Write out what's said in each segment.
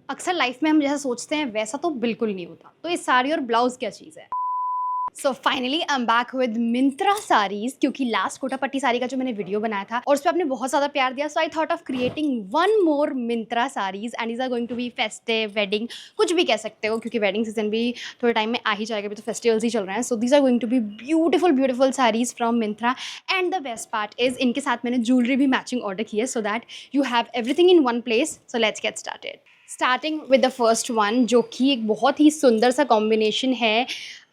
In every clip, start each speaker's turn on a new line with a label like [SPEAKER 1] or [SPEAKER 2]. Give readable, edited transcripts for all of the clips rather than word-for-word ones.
[SPEAKER 1] अक्सर लाइफ में हम जैसा सोचते हैं वैसा तो बिल्कुल नहीं होता। तो ये साड़ी और ब्लाउज क्या चीज़ है? So finally I am back with Myntra saris, क्योंकि लास्ट कोटा पट्टी साड़ी का जो मैंने वीडियो बनाया था और उस पर आपने बहुत ज़्यादा प्यार दिया, so I thought of creating one more Myntra saris and is are going to be festive, wedding, कुछ भी कह सकते हो, क्योंकि वेडिंग सीजन भी थोड़े टाइम में आ ही जाएगा, अभी तो फेस्टिवल्स ही चल रहे हैं। So these are going to be beautiful beautiful saris from Myntra and the best part is इनके साथ मैंने ज्वेलरी भी मैचिंग ऑर्डर की है, so that you have everything in one place. So let's get started. Starting with the first one, जो कि एक बहुत ही सुंदर सा कॉम्बिनेशन है।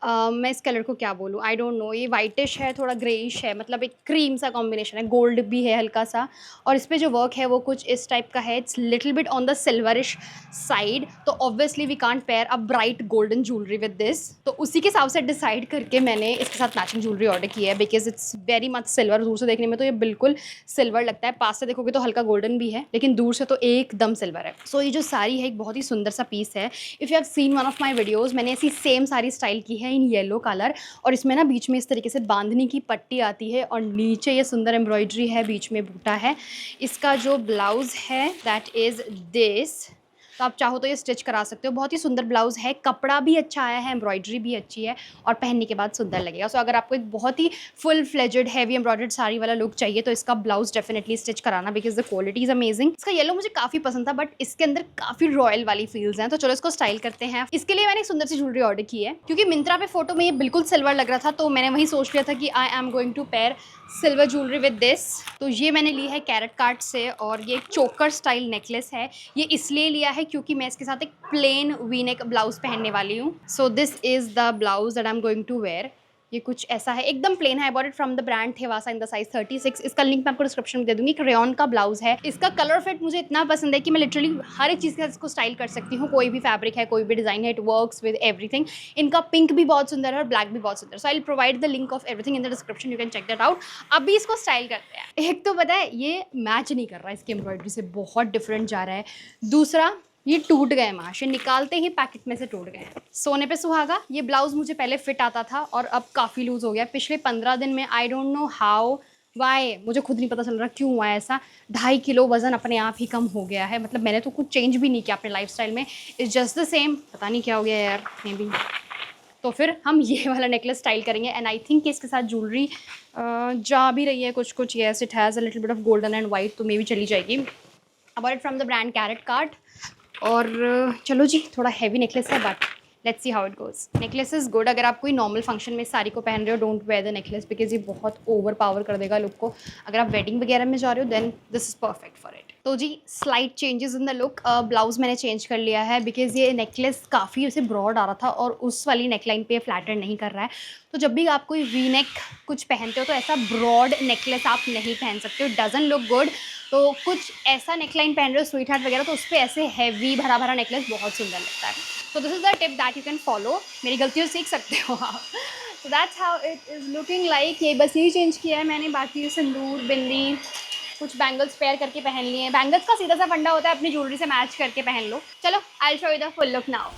[SPEAKER 1] मैं इस कलर को क्या बोलूँ, आई डोंट नो, ये वाइटिश है, थोड़ा ग्रेइश है, मतलब एक क्रीम सा कॉम्बिनेशन है, गोल्ड भी है हल्का सा, और इस पे जो वर्क है वो कुछ इस टाइप का है। It's little bit on the silverish side, तो obviously we can't pair a bright golden jewellery with this. तो उसी के हिसाब से डिसाइड करके मैंने इसके साथ मैचिंग ज्वेलरी ऑर्डर की है, because it's very much silver. दूर से देखने में तो ये बिल्कुल सिल्वर लगता है, पास से देखोगे तो हल्का गोल्डन भी है, लेकिन दूर से तो एकदम सिल्वर है। सो ये जो साड़ी है एक बहुत ही सुंदर सा पीस है। If you have scene one of my videos, मैंने ऐसी सेम साड़ी स्टाइल की है इन येलो कलर, और इसमें ना बीच में इस तरीके से बांधनी की पट्टी आती है और नीचे ये सुंदर एम्ब्रॉयडरी है, बीच में बूटा है। इसका जो ब्लाउज़ है दैट इज़ दिस, तो आप चाहो तो ये स्टिच करा सकते हो। बहुत ही सुंदर ब्लाउज़ है, कपड़ा भी अच्छा आया है, एम्ब्रॉयडरी भी अच्छी है और पहनने के बाद सुंदर लगेगा। सो अगर आपको एक बहुत ही full fledged heavy embroidered sari वाला लुक चाहिए तो इसका ब्लाउज़ डेफिनेटली स्टिच कराना, because the quality is amazing. इसका येलो मुझे काफ़ी पसंद था, बट इसके अंदर काफ़ी रॉयल वाली फील्स हैं, तो चलो इसको स्टाइल करते हैं। इसके लिए मैंने एक सुंदर सी ज्वेलरी ऑर्डर की है, क्योंकि मिंत्रा पे फोटो में ये बिल्कुल सिल्वर लग रहा था, तो मैंने वही सोच लिया था कि I am going to pair silver jewellery with this. तो ये मैंने ली है कैरेट कार्ड से, और ये एक चोकर स्टाइल नेकलेस है। ये इसलिए लिया है क्योंकि मैं इसके साथ एक प्लेन वी नेक ब्लाउज पहनने वाली हूँ। So this is the blouse that I am going to wear. ये कुछ ऐसा है, एकदम प्लेन है। I bought it from the brand Thevasa in the size 36। इसका लिंक मैं आपको डिस्क्रिप्शन में दे दूंगी। रेयॉन का ब्लाउज है। इसका कलर फिट मुझे इतना पसंद है कि मैं लिटरली हर एक चीज़ के साथ इसको स्टाइल कर सकती हूँ। कोई भी फैब्रिक है, कोई भी डिज़ाइन है, इट वर्क्स विद एवरीथिंग। इनका पिंक भी बहुत सुंदर है और ब्लैक भी बहुत सुंदर। So I will provide the link of everything in the description, you can check that out. अभी इसको स्टाइल करते हैं। एक तो पता है ये मैच नहीं कर रहा है, इसकी एम्ब्रॉयडरी से बहुत डिफरेंट जा रहा है। दूसरा, ये टूट गए माशे, निकालते ही पैकेट में से टूट गए। सोने पे सुहागा, ये ब्लाउज मुझे पहले फिट आता था और अब काफ़ी लूज़ हो गया पिछले 15 दिन में। I don't know how, why, मुझे खुद नहीं पता चल रहा क्यों हुआ है ऐसा। 2.5 किलो वज़न अपने आप ही कम हो गया है। मतलब मैंने तो कुछ चेंज भी नहीं किया अपने लाइफस्टाइल में, इट्स जस्ट द सेम। पता नहीं क्या हो गया यार, मे बी। तो फिर हम ये वाला नेकलेस स्टाइल करेंगे, एंड आई थिंक इसके साथ ज्वेलरी जा भी रही है कुछ कुछ। Yes, it has a little bit of golden and white, तो मे भी चली जाएगी। I bought it from the brand carat card. और चलो जी, थोड़ा हैवी नेकलेस है, but let's see how it goes. Necklace is good. अगर आप कोई नॉर्मल फंक्शन में साड़ी को पहन रहे हो, don't wear the necklace, because ये बहुत ओवर पावर कर देगा लुक को। अगर आप वेडिंग वगैरह में जा रहे हो, then this is perfect for it. तो जी, slight changes in the look. Blouse मैंने चेंज कर लिया है, बिकॉज ये नेकलेस काफ़ी उसे ब्रॉड आ रहा था और उस वाली नेकलाइन पे फ्लैटर नहीं कर रहा है। तो जब भी आप कोई वी नेक कुछ पहनते हो तो ऐसा ब्रॉड नेकलेस आप नहीं पहन सकते हो, इट डजंट लुक गुड। तो कुछ ऐसा नेकलाइन पहन रहे हो, स्वीट हार्ट वगैरह, तो उस पर ऐसे हैवी भरा भरा नेकलेस बहुत सुंदर लगता है। तो this is the tip that you can follow. मेरी गलतियों सीख सकते हो आप। तो that's how it is looking like. ये बस यही चेंज किया है मैंने, बाकी सिंदूर, बिंदी, कुछ बैंगल्स पेयर करके पहन लिए हैं। बैंगल्स का सीधा सा फंडा होता है अपनी ज्वेलरी से मैच करके पहन लो। चलो, I will show you the full look now.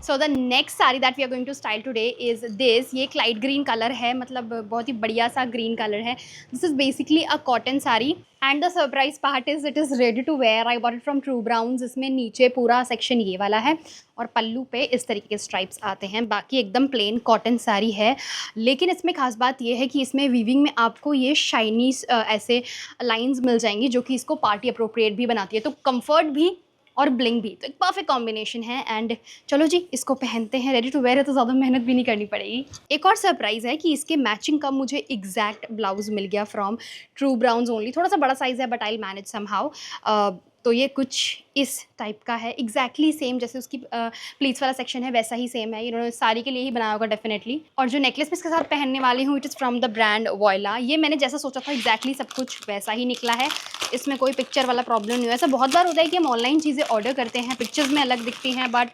[SPEAKER 1] So the next sari that we are going to style today is this. ये एक लाइट ग्रीन कलर है, मतलब बहुत ही बढ़िया सा ग्रीन कलर है। This is basically a cotton sari, and the surprise part is it is ready to wear. I bought it from True Browns. इसमें नीचे पूरा सेक्शन ये वाला है और पल्लू पे इस तरीके के स्ट्राइप्स आते हैं। बाकी एकदम प्लेन कॉटन साड़ी है, लेकिन इसमें खास बात ये है कि इसमें वीविंग में आपको ये शाइनी ऐसे लाइंस मिल जाएंगी, जो कि इसको पार्टी अप्रोप्रिएट भी बनाती है। तो कंफर्ट भी और ब्लिंग भी, तो एक परफेक्ट कॉम्बिनेशन है। एंड चलो जी, इसको पहनते हैं। रेडी टू वेयर है तो ज़्यादा मेहनत भी नहीं करनी पड़ेगी। एक और सरप्राइज़ है कि इसके मैचिंग का मुझे एग्जैक्ट ब्लाउज मिल गया फ्रॉम ट्रू ब्राउन्स ओनली। थोड़ा सा बड़ा साइज़ है, but I will manage somehow. तो ये कुछ इस टाइप का है, एग्जैक्टली सेम जैसे उसकी प्लीट्स वाला सेक्शन है वैसा ही सेम है, इन्होंने साड़ी के लिए ही बनाया होगा डेफिनेटली। और जो नेकलेस मैं इसके साथ पहनने वाली हूँ it is from the brand voila. ये मैंने जैसा सोचा था एग्जैक्टली सब कुछ वैसा ही निकला है, इसमें कोई पिक्चर वाला प्रॉब्लम नहीं हुआ। ऐसा बहुत बार होता है कि हम ऑनलाइन चीज़ें ऑर्डर करते हैं, पिक्चर्स में अलग दिखती हैं बट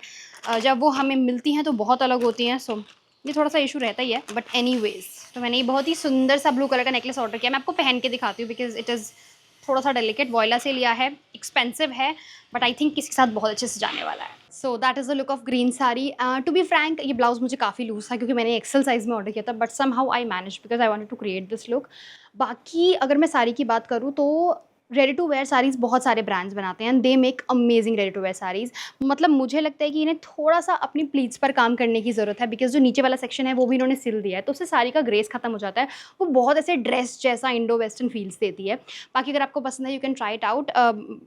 [SPEAKER 1] जब वो हमें मिलती हैं तो बहुत अलग होती हैं। सो ये थोड़ा सा इशू रहता ही है, बट एनीवेज तो मैंने ये बहुत ही सुंदर सा ब्लू कलर का नेकलेस ऑर्डर किया। मैं आपको पहन के दिखाती हूँ बिकॉज इट इज़ थोड़ा सा डेलिकेट, वॉयला से लिया है, एक्सपेंसिव है बट आई थिंक किसी के साथ बहुत अच्छे से जाने वाला है। So that is the look of green sari. To be frank ये ब्लाउज मुझे काफ़ी लूज था क्योंकि मैंने एक्सेल साइज़ में ऑर्डर किया था, but somehow I manage because I wanted to create this look. बाकी अगर मैं साड़ी की बात करूँ तो रेडी टू वेयर साड़ीज़ बहुत सारे ब्रांड्स बनाते हैं and they make amazing ready to wear saris. मतलब मुझे लगता है कि इन्हें थोड़ा सा अपनी प्लीट्स पर काम करने की ज़रूरत है बिकॉज जो नीचे वाला सेक्शन है वो भी इन्होंने सिल दिया है तो उससे साड़ी का ग्रेस खत्म हो जाता है, वो बहुत ऐसे ड्रेस जैसा इंडो वेस्टर्न फील्स देती है। बाकी अगर आपको पसंद है you can try it out,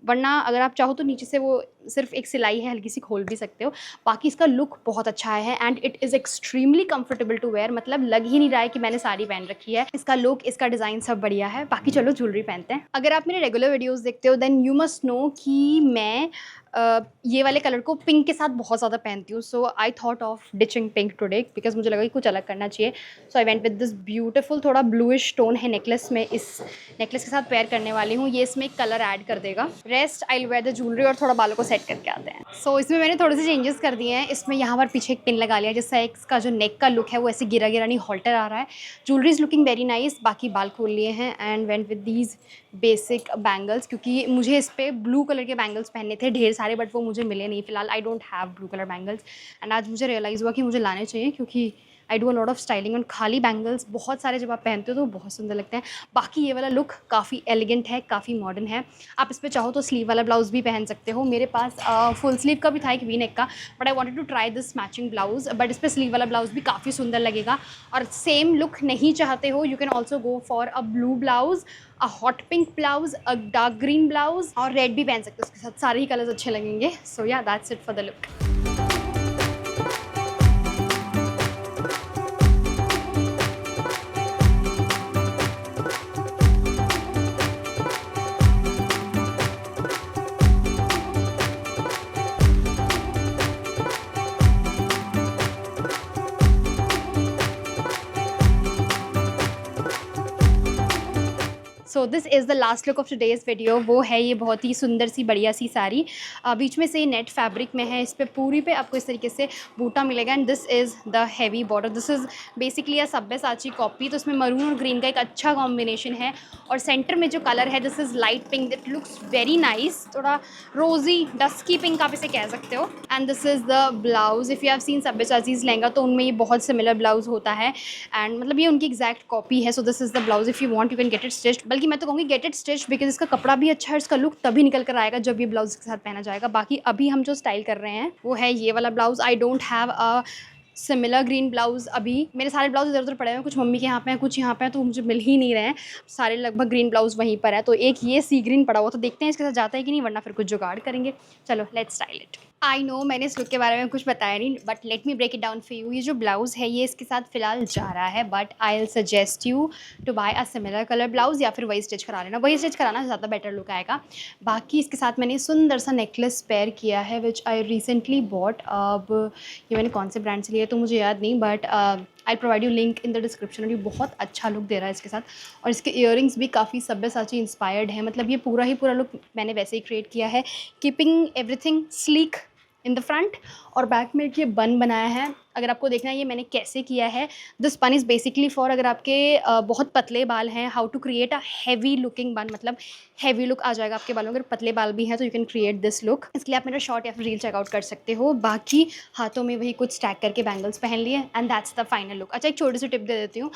[SPEAKER 1] वरना अगर आप चाहो तो नीचे से वो सिर्फ एक सिलाई है हल्की सी खोल भी सकते हो। बाकी इसका लुक बहुत अच्छा है and it is extremely comfortable to wear, मतलब लग ही नहीं रहा है कि मैंने साड़ी पहन रखी है। इसका लुक, इसका डिज़ाइन सब बढ़िया है। बाकी चलो ज्वेलरी पहनते हैं। अगर आप मेरे रेगुलर वीडियोज़ देखते हो देन यू मस्ट नो कि मैं ये वाले कलर को पिंक के साथ बहुत ज़्यादा पहनती हूँ। So I thought of ditching pink today because मुझे लगा कि कुछ अलग करना चाहिए। So I went with this beautiful थोड़ा ब्लूइश टोन है नेकलेस में, इस नेकलेस के साथ पेयर करने वाली हूँ। ये इसमें एक कलर ऐड कर देगा। Rest I wear the jewellery और थोड़ा बालों को सेट करके आते हैं। सो इसमें मैंने थोड़े से चेंजेस कर दिए हैं। इसमें यहाँ पर पीछे एक पिन लगा लिया जिससे इसका जो नेक का लुक है वो ऐसे गिरा गिरा नहीं हॉल्टर आ रहा है। Jewellery is looking very nice. बाकी बाल खोल लिए हैं and went with these basic bangles क्योंकि मुझे इस पर ब्लू कलर के बैंगल्स पहनने थे ढेर सारे बट वो मुझे मिले नहीं फिलहाल। I don't have blue colour bangles and आज मुझे रियलाइज़ हुआ कि मुझे लाने चाहिए क्योंकि I do a lot of styling और खाली बैंगल्स बहुत सारे जब आप पहनते हो तो बहुत सुंदर लगते हैं। बाकी ये वाला लुक काफ़ी एलिगेंट है, काफ़ी मॉडर्न है। आप इस पर चाहो तो स्लीव वाला ब्लाउज़ भी पहन सकते हो। मेरे पास फुल स्लीव का भी था एक वी नेक का but I wanted to try this matching blouse, but इस पर स्लीव वाला ब्लाउज़ भी काफ़ी सुंदर लगेगा। और सेम लुक नहीं चाहते हो you can also go for a blue blouse, a hot pink blouse, a dark green blouse और रेड भी पहन सकते हो उसके साथ, सारे ही कलर्स अच्छे लगेंगे। सो या that's it for the look. So this is the last look of today's video. वो है ये बहुत ही सुंदर सी बढ़िया सी साड़ी, बीच में से नेट फैब्रिक में है। इस पर पूरी पे आपको इस तरीके से बूटा मिलेगा and this is the heavy border. This is basically a Sabyasachi copy. तो इसमें मरून और ग्रीन का एक अच्छा कॉम्बिनेशन है और सेंटर में जो कलर है this is light pink, it looks very nice, थोड़ा रोजी डस्की पिंक आप इसे कह सकते हो। And this is the blouse. If you have seen Sabyasachi's lehenga तो उनमें ये बहुत सिमिलर ब्लाउज़ होता है एंड मतलब ये उनकी एग्जैक्ट कॉपी है। सो this is the blouse. If you want you can get it stitched, बल्कि मैं तो कहूँगी गेट इट स्टिच्ड बिकॉज इसका कपड़ा भी अच्छा है, इसका लुक तभी निकल कर आएगा जब ये ब्लाउज के साथ पहना जाएगा। बाकी अभी हम जो स्टाइल कर रहे हैं वो है ये वाला blouse. I don't have a similar green blouse. अभी मेरे सारे ब्लाउज इधर उधर पड़े हैं, कुछ मम्मी के यहाँ पे हैं, कुछ यहाँ पे हैं, तो मुझे मिल ही नहीं रहे हैं। सारे लगभग ग्रीन ब्लाउज वहीं पर है, तो एक ये सी ग्रीन पड़ा हुआ, तो देखते हैं इसके साथ जाता है कि नहीं, वरना फिर कुछ जुगाड़ करेंगे। चलो let's style it. I know मैंने इस लुक के बारे में कुछ बताया नहीं but let me break it down for you. ये जो ब्लाउज़ है ये इसके साथ फिलहाल जा रहा है but I will suggest you to buy a similar colour blouse या फिर वही स्टिच करा लेना, वही स्टिच कराना ज़्यादा बेटर लुक आएगा। बाकी इसके साथ मैंने सुंदर सा नेकलेस पेयर किया है विच आई रिसेंटली बॉट। अब ये मैंने कौन से ब्रांड से लिया तो मुझे याद नहीं but I provide you link in the description. और ये बहुत अच्छा लुक दे रहा है इसके साथ, और इसके इयररिंग्स भी काफ़ी सब्यसाची इंस्पायर्ड है। मतलब ये पूरा ही पूरा लुक मैंने वैसे ही क्रिएट किया है, keeping everything sleek in the front. और बैक में ये बन बनाया है, अगर आपको देखना है ये मैंने कैसे किया है। दिस बन इज़ बेसिकली फॉर अगर आपके बहुत पतले बाल हैं, how to create a heavy looking bun, मतलब हैवी लुक आ जाएगा आपके बालों। अगर पतले बाल भी हैं तो you can create this look. इसके लिए आप मेरा शॉर्ट या फिर रील चेकआउट कर सकते हो। बाकी हाथों में वही कुछ स्टैक करके बैंगल्स पहन लिए and that's the final look. अच्छा एक छोटी सी टिप दे देती हूँ।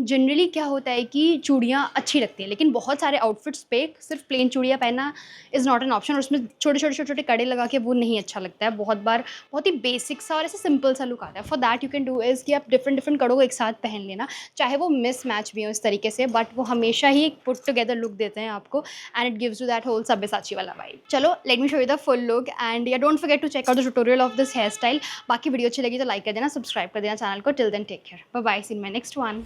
[SPEAKER 1] जनरली क्या होता है कि चूड़ियाँ अच्छी लगती हैं लेकिन बहुत सारे आउटफिट्स पे सिर्फ प्लेन चूड़ियाँ पहनना इज़ नॉट एन ऑप्शन, और उसमें छोटे छोटे छोटे छोटे कड़े लगा के वो नहीं अच्छा लगता है। बहुत बार बहुत ही बेसिक सा और ऐसे सिंपल सा लुक आता है। For that you can do is कि आप डिफरेंट डिफरेंट कड़ों को एक साथ पहन लेना, चाहे वो मिस मैच भी हो इस तरीके से, बट वो हमेशा ही एक पुट टुगेदर लुक देते हैं आपको and it gives you that whole Sabyasachi वाला वाइब। चलो let me show you the full look and yeah don't forget to check out the tutorial of this hair style. बाकी video अच्छी लगी तो like कर देना, सब्सक्राइब कर देना चैनल को। Till then take care, bye bye, see in my next one.